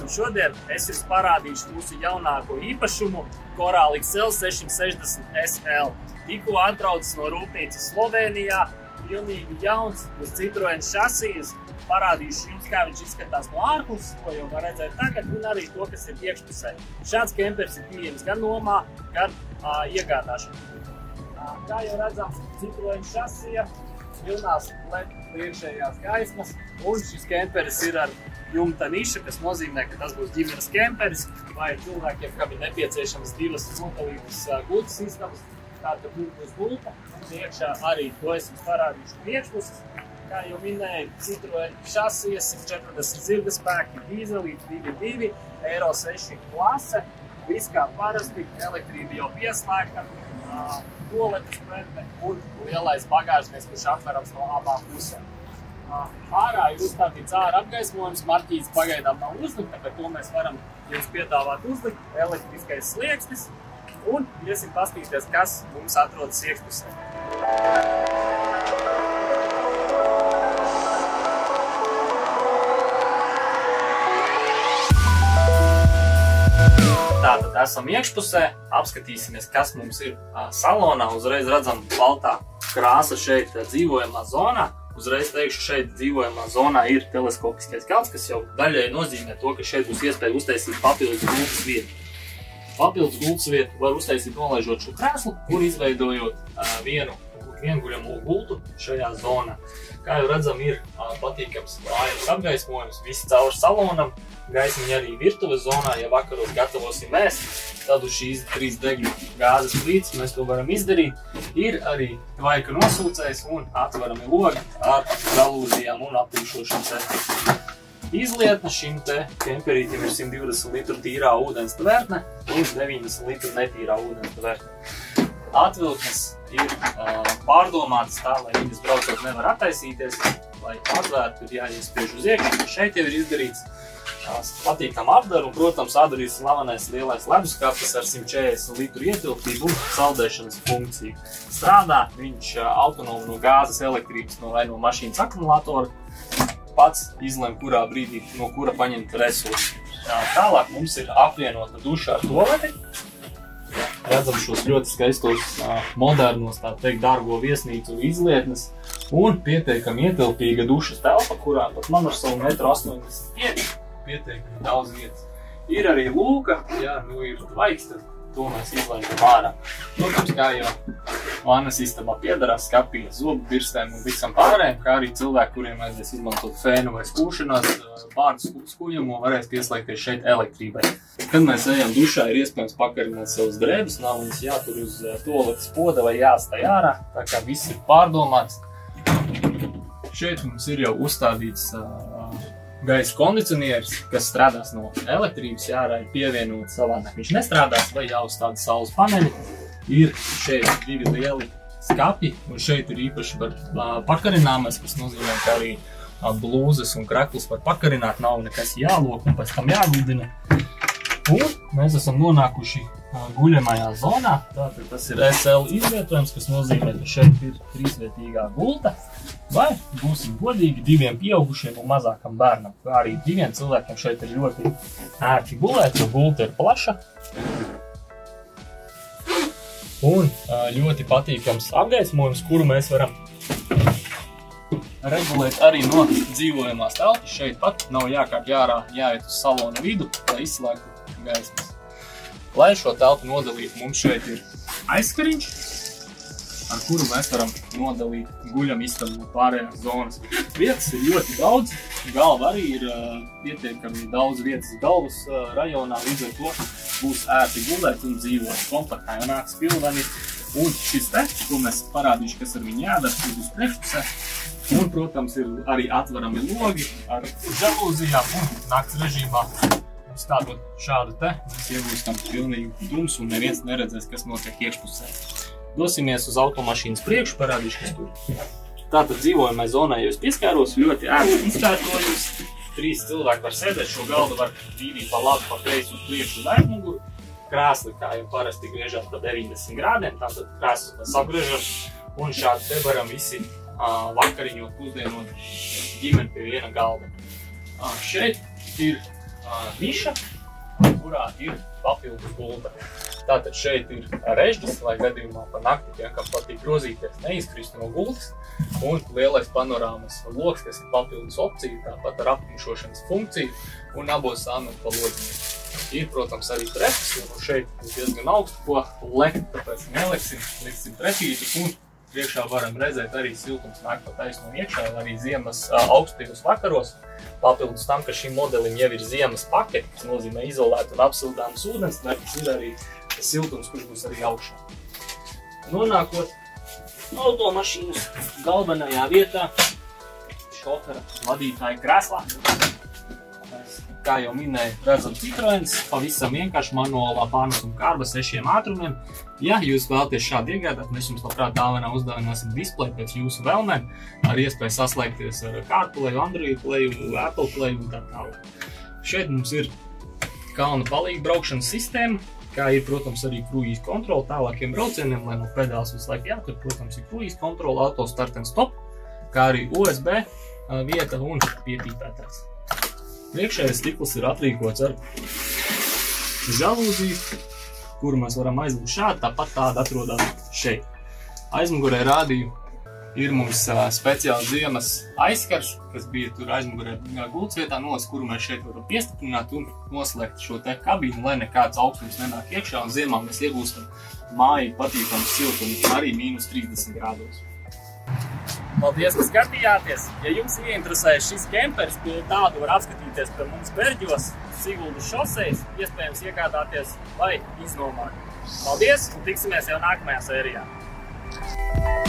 un šodien es jums parādīšu mūsu jaunāko īpašumu Coral XL 660 SL. Tikko atraucis no rūpnīcas Slovenijā, pilnīgi jauns, uz Citroen šasijas. Parādīšu jums, kā viņš izskatās no ārpuses, ko jau var redzēt tagad, un arī to, kas ir iekšpusē. Šāds kempers ir pieejams gan nomā, gan iegādāšanai. Kā jau redzam, Citroen šasija, pilnās LED priekšējās gaismas, un šis kemperis ir ar jumta nišu, kas nozīmē, ka tas būs ģimenes kemperis, vai cilvēkiem, kam ir nepieciešams divas nopalītas gultas istabas, tātad būs gulta, un iekšā arī to es jums parādīšu priekšpuses. Kā jau minēju, Citroen šasijas, 140 zirgspēki, dīzelīts 2.2, Euro 6 klase, viss kā parasti, elektrība jau pieslēgta, toaletes pretne un lielais bagāžnieks, kurš atverams no abām pusēm. Ārā ir uzstādīts āra apgaismojums, marķītes pagaidām nav uzlikta, bet to mēs varam jums piedāvāt uzlikt, elektriskais slieksnis, un iesim paskatīties, kas mums atrodas iekšpusē. Tātad esam iekšpusē, apskatīsimies, kas mums ir salonā. Uzreiz redzam baltā krāsa šeit dzīvojamā zonā. Uzreiz teikšu, šeit dzīvojamā zonā ir teleskopiskais galds, kas jau daļai nozīmē to, ka šeit būs iespēja uztaisīt papildus gultas vietu. Papildus gultas vietu var uztaisīt nolaižot šo krēslu un izveidojot vienguļamo gultu šajā zonā. Kā jau redzam, ir patīkams mājas apgaismojums, visi caur salonam. Gaismiņi arī virtuves zonā, ja vakaros gatavosim ēst, tad uz šīs 3 degļu gāzes plītes mēs to varam izdarīt. Ir arī tvaika nosūcējs un atverami logi ar galūzijām un aptīšošanas efektu. Izlietne šim te kemperītim ir 120 litru tīrā ūdens tvertne un 90 litru netīrā ūdens tvertne. Atvilknes ir pārdomātas tā, lai viņas braucot nevar attaisīties, lai atvērtu, ir jāiespiež uz iekšā. Šeit jau ir izdarīts patīkam apdaru, un, protams, atdarīs slavenais lielais leduskapis ar 140 litru ietilpību un saldēšanas funkciju. Strādā viņš autonomi no gāzes elektrības vai no mašīnas akumulātora, pats izlem, kurā brīdī no kura paņemt resursi. Tālāk mums ir apvienota duša ar toaleti. Redzam šos ļoti skaistos, modernos, tā teikt, dārgo viesnīcu izlietnes un pietiekami ietilpīga dušas telpa, kurā pat man ar savu 1,85 m pietiekami daudz vietas. Ir arī lūka, ja nu ir tvaiks, tad to mēs izlaižam ārā. Protams, kā jau vannas istabā piedarās skapija zobu birstēm un visam pārējiem, kā arī cilvēki, kuriem vajadzēs izmantot fēnu vai skūšanās, bārdu skūjamo varēs pieslēgties šeit elektrībai. Kad mēs ejam dušā, ir iespējams pakarināt savus drēbes, nav viņas jātur uz toaletes poda vai jāstāj ārā, tā kā viss ir pārdomāts. Šeit mums ir jau uzstādīts gaisa kondicionieris, kas strādās no elektrības, ārā ir pievienot savādāk. Viņš nestrādās vai jāuzstāda saules paneļi. Ir šeit 2 lieli skapi, un šeit ir īpaši pakarināmais, kas nozīmē, ka arī blūzes un krekls var pakarināt, nav nekas jālok un pēc tam jāgudina. Un mēs esam nonākuši guļamajā zonā, tātad tas ir SL izvietojums, kas nozīmē, ka šeit ir 3-vietīgā gulta, vai būsim godīgi 2 pieaugušiem un mazākam bērnam, kā arī 2 cilvēkiem šeit ir ļoti ērti gulēt, jo gulta ir plaša. Un ļoti patīkams apgaismojums, kuru mēs varam regulēt arī no dzīvojamās telpas. Šeit pat nav jākāpj ārā, jāiet uz salona vidu, lai izslēgtu gaismas. Lai šo telpu nodalītu, mums šeit ir aizskariņš, ar kuru mēs varam nodalīt guļamistabu no pārējās zonas. Vietas ir ļoti daudz, galva arī ir pietiekami daudz vietas galvas rajonā, līdz ar to būs ērti gulēt un dzīvot. Komplektā jau nāks pilveni, un šis te, ko mēs parādīšu, kas ar viņu jādara, ir uz priekšpusē. Un, protams, ir arī atverami logi ar žalūzijām un nakts režīmā. Stādot šādu te, mēs iegūstam pilnīgi tums un neviens neredzēs, kas notiek iekšpusē. Dosimies uz automašīnas priekšu, parādīšu, kas tur. Tātad dzīvojamai zonai jau es pieskāros, ļoti ērti izkārtojums. 3 cilvēki var sēdēt, šo galdu var vīdīt pa labi, pa kreisi uz priekšu uz aizmuguru. Krēsli, kā jau parasti griežam pa 90 grādiem, tātad krēsli mēs apgriežam un šādi te varam visi vakariņot, pusdienot ģimeni pie viena galda. Šeit ir niša, kurā ir papildus gulta. Tātad šeit ir režģis, lai gadījumā pa nakti tiem, kam patīk grozīties, neizkrist no gultas. Un lielais panorāmas loks, kas ir papildus opcija, tāpat ar aptumšošanas funkciju un abos stāvnos pa lodziņiem. Ir, protams, arī trepes, un šeit ir diezgan augstu, ko lekt, tāpēc liksim trepīti, un priekšā varam redzēt arī siltums nāk pa taisnu iekšā, arī ziemas augstajos vakaros. Papildus tam, ka šim modelim jau ir ziemas paketi, kas nozīmē izolēt un apsildāmas ūdens, tas ir arī siltums, kurš būs arī augšā. Nonākot automašīnas galvenajā vietā, šofera vadītāja krēslā. Mēs, kā jau minēju, redzam Citroens, pavisam vienkārši manuālā pārnesuma kārba 6 ātrumiem. Ja jūs vēlaties šādi iegādāt, mēs jums labprāt dāvanā uzdāvināsim displeju pēc jūsu vēlmēm, ar iespēju saslēgties ar CarPlay, Android Play, Apple Play un tā tālāk. Šeit mums ir kalna palīga braukšanas sistēma, kā ir, protams, arī kruīza kontrola tālākiem braucieniem, lai no pedāls visu laiku jātur, protams, ir kruīza kontrola, auto start and stop, kā arī USB vieta un pietīpētājs. Priekšējais stikls ir atrīkots ar žalūziju, kuru mēs varam aizlikt šādi, tāpat tāda atrodas šeit. Aizmugurē rādīju ir mums speciāls ziemas aizskars, kas bija tur aizmugurē gultas vietā, kuru mēs šeit varam piestiprināt un noslēgt šo te kabīnu, lai nekāds augstums nenāk iekšā, un ziemā mēs iegūstam māju patīkamu siltumu arī -30 grādos. Paldies, ka skatījāties! Ja jums ieinteresēja šis kemperis, tādu var apskatīties pie mums Berģos, Siguldas šosejas, iespējams iegādāties vai iznomāt. Paldies un tiksimies jau nākamajā sērijā!